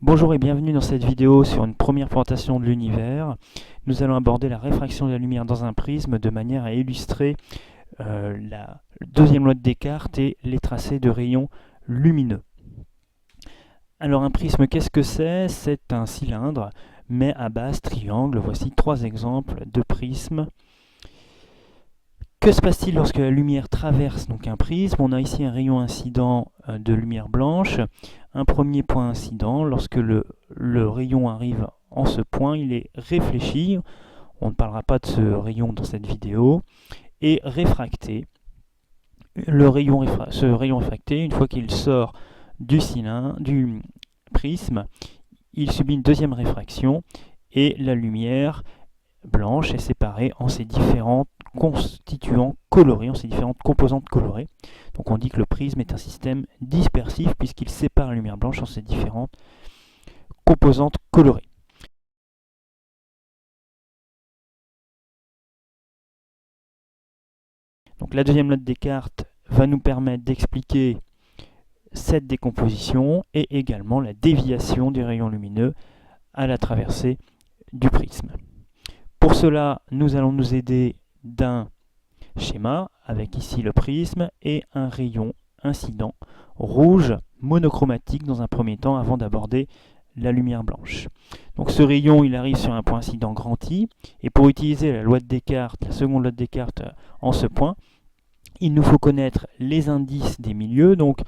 Bonjour et bienvenue dans cette vidéo sur une première présentation de l'univers. Nous allons aborder la réfraction de la lumière dans un prisme de manière à illustrer la deuxième loi de Descartes et les tracés de rayons lumineux. Alors un prisme, qu'est-ce que c'est? C'est un cylindre, mais à base triangle. Voici trois exemples de prismes. Que se passe-t-il lorsque la lumière traverse donc un prisme? On a ici un rayon incident de lumière blanche. Un premier point incident, lorsque le rayon arrive en ce point, il est réfléchi. On ne parlera pas de ce rayon dans cette vidéo. Et réfracté. Ce rayon réfracté, une fois qu'il sort du prisme, il subit une deuxième réfraction et la lumière blanche est séparée en ces différents constituants colorés, en ces différentes composantes colorées. Donc on dit que le prisme est un système dispersif puisqu'il sépare la lumière blanche en ces différentes composantes colorées. Donc la deuxième loi de Descartes va nous permettre d'expliquer cette décomposition et également la déviation des rayons lumineux à la traversée du prisme. Pour cela, nous allons nous aider d'un schéma avec ici le prisme et un rayon incident rouge monochromatique dans un premier temps avant d'aborder la lumière blanche. Donc ce rayon, il arrive sur un point incident grand I, et pour utiliser la loi de Descartes, la seconde loi de Descartes en ce point, il nous faut connaître les indices des milieux. Donc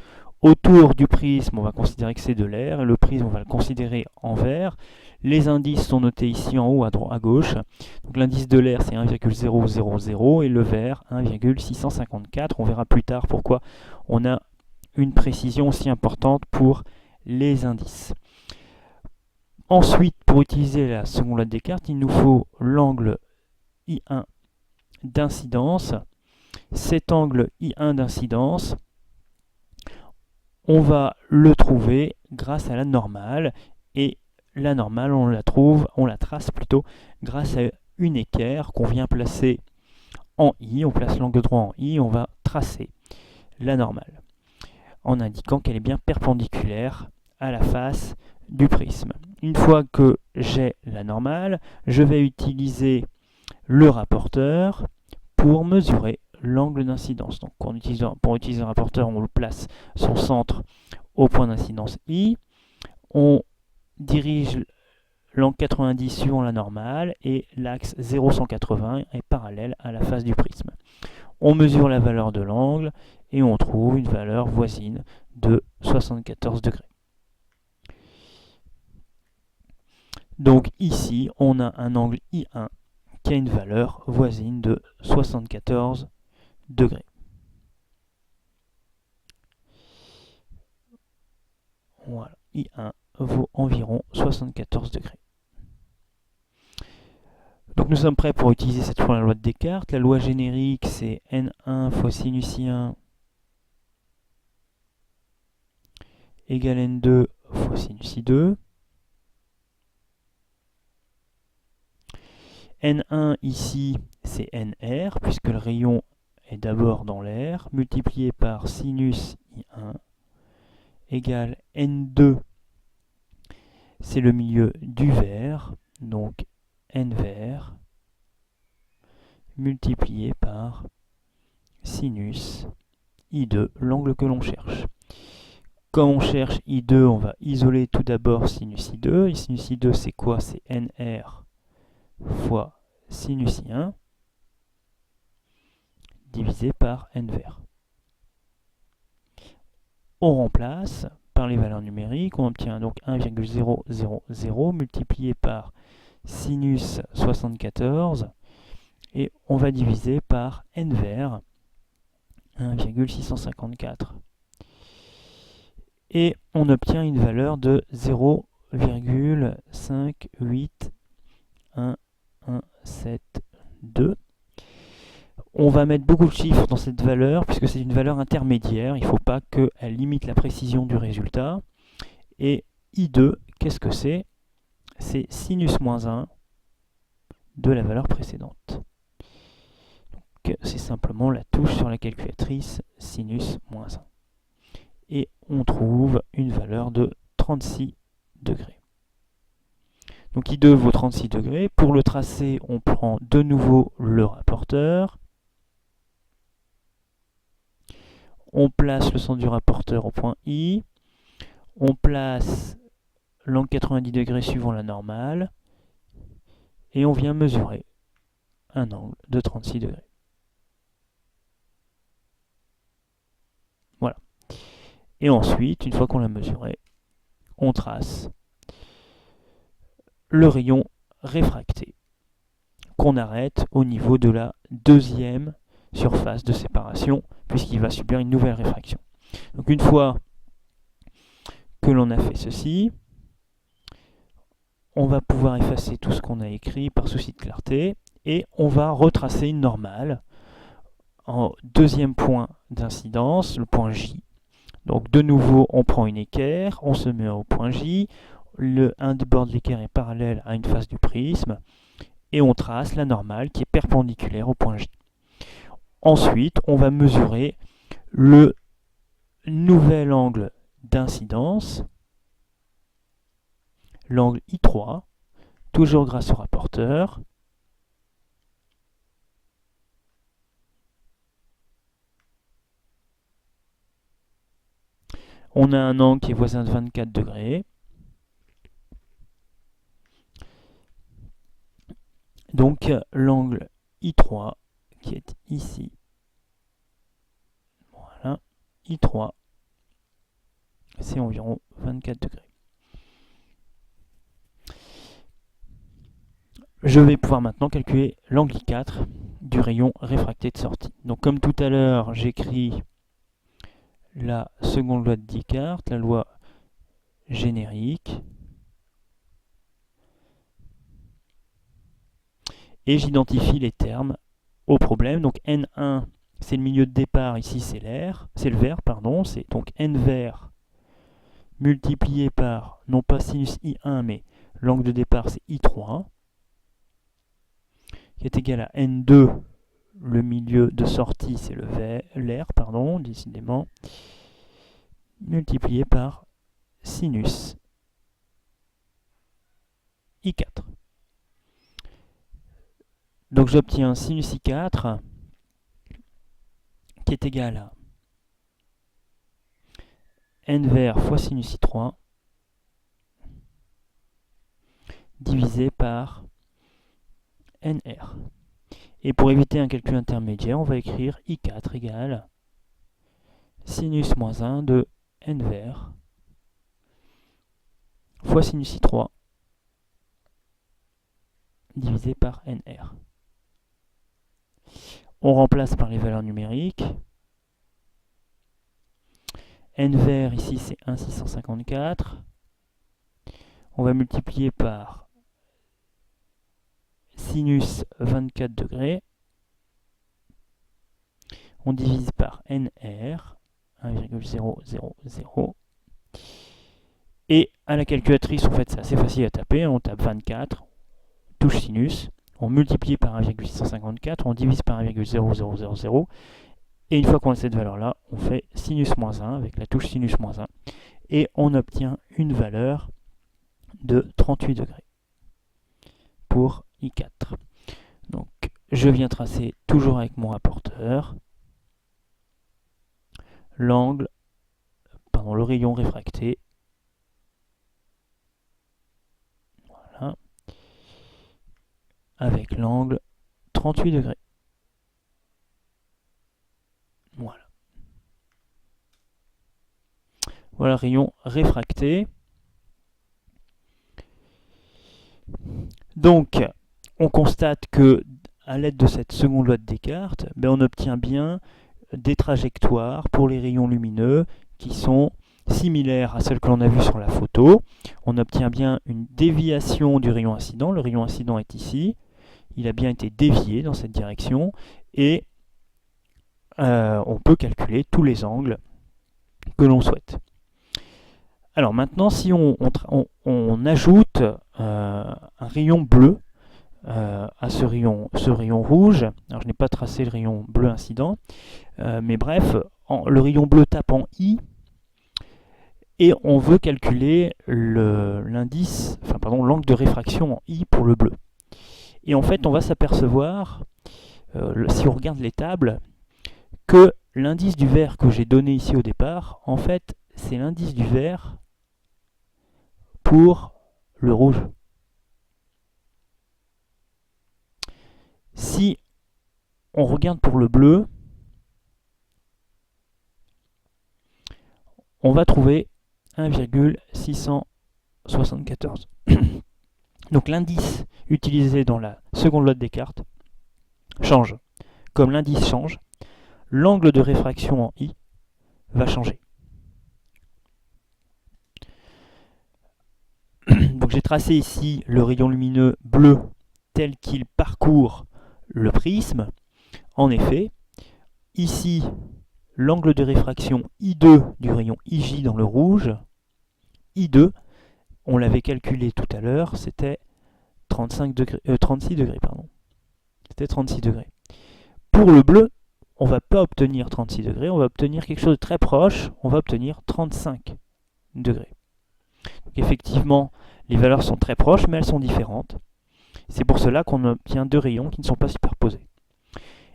autour du prisme, on va considérer que c'est de l'air, et le prisme, on va le considérer en vert. Les indices sont notés ici en haut à gauche. Donc l'indice de l'air, c'est 1,000 et le vert, 1,654. On verra plus tard pourquoi on a une précision aussi importante pour les indices. Ensuite, pour utiliser la seconde loi de Descartes, il nous faut l'angle I1 d'incidence. Cet angle I1 d'incidence, on va le trouver grâce à la normale, et la normale, on la trace plutôt grâce à une équerre qu'on vient placer en I. On place l'angle droit en I, on va tracer la normale en indiquant qu'elle est bien perpendiculaire à la face du prisme. Une fois que j'ai la normale, je vais utiliser le rapporteur pour mesurer l'angle d'incidence. Donc pour utiliser le rapporteur, on le place son centre au point d'incidence I. On dirige l'angle 90 suivant la normale et l'axe 0,180 est parallèle à la face du prisme. On mesure la valeur de l'angle et on trouve une valeur voisine de 74 degrés. Donc ici, on a un angle I1 qui a une valeur voisine de 74 degrés. Voilà, I1 vaut environ 74 degrés. Donc nous sommes prêts pour utiliser cette fois la loi de Descartes. La loi générique, c'est N1 fois sinus I1 égale N2 fois sinus I2. N1 ici, c'est NR, puisque le rayon est d'abord dans l'air, multiplié par sinus I1 égale N2, c'est le milieu du verre, donc N vert, multiplié par sinus I2, l'angle que l'on cherche. Comme on cherche I2, on va isoler tout d'abord sinus I2. Et sinus I2, c'est quoi? C'est NR fois sinus I1 divisé par N vert. On remplace par les valeurs numériques, on obtient donc 1,000 multiplié par sinus 74 et on va diviser par N vert, 1,654. Et on obtient une valeur de 0,58172. On va mettre beaucoup de chiffres dans cette valeur puisque c'est une valeur intermédiaire. Il ne faut pas qu'elle limite la précision du résultat. Et I2, qu'est-ce que c'est? C'est sinus moins 1 de la valeur précédente. Donc c'est simplement la touche sur la calculatrice sinus moins 1. Et on trouve une valeur de 36 degrés. Donc I2 vaut 36 degrés. Pour le tracé, on prend de nouveau le rapporteur. On place le centre du rapporteur au point I. On place l'angle 90 degrés suivant la normale. Et on vient mesurer un angle de 36 degrés. Voilà. Et ensuite, une fois qu'on l'a mesuré, on trace le rayon réfracté qu'on arrête au niveau de la deuxième surface de séparation puisqu'il va subir une nouvelle réfraction. Donc une fois que l'on a fait ceci, on va pouvoir effacer tout ce qu'on a écrit par souci de clarté et on va retracer une normale en deuxième point d'incidence, le point J. Donc de nouveau, on prend une équerre, on se met au point J, un des bords de l'équerre est parallèle à une face du prisme, et on trace la normale qui est perpendiculaire au point J. Ensuite, on va mesurer le nouvel angle d'incidence, l'angle I3, toujours grâce au rapporteur. On a un angle qui est voisin de 24 degrés. Donc l'angle I3 qui est ici, voilà, I3, c'est environ 24 degrés. Je vais pouvoir maintenant calculer l'angle I4 du rayon réfracté de sortie. Donc comme tout à l'heure, j'écris la seconde loi de Descartes, la loi générique, et j'identifie les termes au problème. Donc N1, c'est le milieu de départ, ici c'est l'air, c'est le vert, pardon, c'est donc N vert multiplié par, non pas sinus I1, mais l'angle de départ c'est I3, qui est égal à N2, le milieu de sortie c'est l'air, pardon, décidément, multiplié par sinus I4. Donc j'obtiens sinus I4 qui est égal à N vert fois sinus I3 divisé par NR. Et pour éviter un calcul intermédiaire, on va écrire I4 égale sinus moins 1 de N vert fois sinus I3 divisé par NR. On remplace par les valeurs numériques. N vert ici c'est 1,654. On va multiplier par sinus 24 degrés. On divise par NR, 1,000. Et à la calculatrice, en fait, c'est assez facile à taper. On tape 24, touche sinus, on multiplie par 1,654, on divise par 1,0000. Et une fois qu'on a cette valeur-là, on fait sinus moins 1 avec la touche sinus moins 1. Et on obtient une valeur de 38 degrés pour I4. Donc, je viens tracer toujours avec mon rapporteur le rayon réfracté. Voilà. Avec l'angle 38 degrés. Voilà. Voilà le rayon réfracté. Donc, on constate que à l'aide de cette seconde loi de Descartes, on obtient bien des trajectoires pour les rayons lumineux qui sont similaires à celles que l'on a vues sur la photo. On obtient bien une déviation du rayon incident. Le rayon incident est ici. Il a bien été dévié dans cette direction. Et on peut calculer tous les angles que l'on souhaite. Alors maintenant, si on ajoute un rayon bleu à ce rayon rouge, alors je n'ai pas tracé le rayon bleu incident, mais bref, le rayon bleu tape en I, et on veut calculer l'indice, enfin pardon, l'angle de réfraction en I pour le bleu. Et en fait, on va s'apercevoir, si on regarde les tables, que l'indice du vert que j'ai donné ici au départ, en fait, c'est l'indice du vert pour le rouge. Si on regarde pour le bleu, on va trouver 1,674. Donc l'indice utilisé dans la seconde loi de Descartes change. Comme l'indice change, l'angle de réfraction en I va changer. Donc j'ai tracé ici le rayon lumineux bleu tel qu'il parcourt le prisme. En effet, ici, l'angle de réfraction I2 du rayon IJ dans le rouge, I2, on l'avait calculé tout à l'heure, c'était 36 degrés. C'était 36 degrés. Pour le bleu, on ne va pas obtenir 36 degrés, on va obtenir quelque chose de très proche, on va obtenir 35 degrés. Donc effectivement, les valeurs sont très proches, mais elles sont différentes. C'est pour cela qu'on obtient deux rayons qui ne sont pas superposés.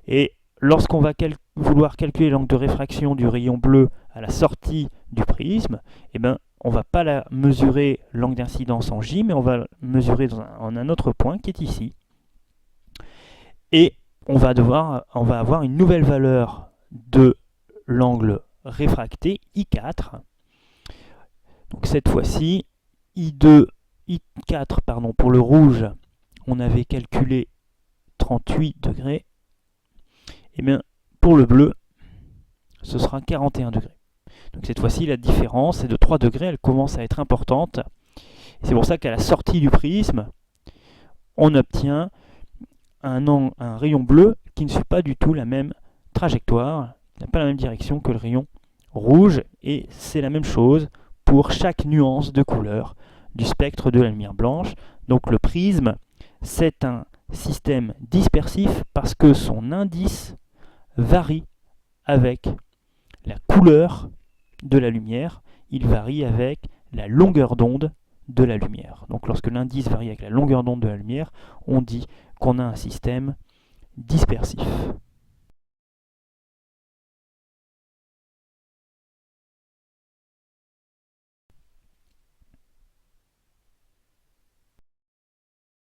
Et lorsqu'on va vouloir calculer l'angle de réfraction du rayon bleu à la sortie du prisme, eh ben, on ne va pas mesurer l'angle d'incidence en J, mais on va mesurer en un autre point qui est ici. Et on va avoir une nouvelle valeur de l'angle réfracté, I4. Donc cette fois-ci, I4 pour le rouge, on avait calculé 38 degrés. Et bien pour le bleu, ce sera 41 degrés. Donc cette fois-ci, la différence est de 3 degrés, elle commence à être importante. C'est pour ça qu'à la sortie du prisme, on obtient un rayon bleu qui ne suit pas du tout la même trajectoire, qui n'a pas la même direction que le rayon rouge, et c'est la même chose pour chaque nuance de couleur du spectre de la lumière blanche. Donc le prisme, c'est un système dispersif parce que son indice varie avec la couleur de la lumière, il varie avec la longueur d'onde de la lumière. Donc lorsque l'indice varie avec la longueur d'onde de la lumière, on dit qu'on a un système dispersif.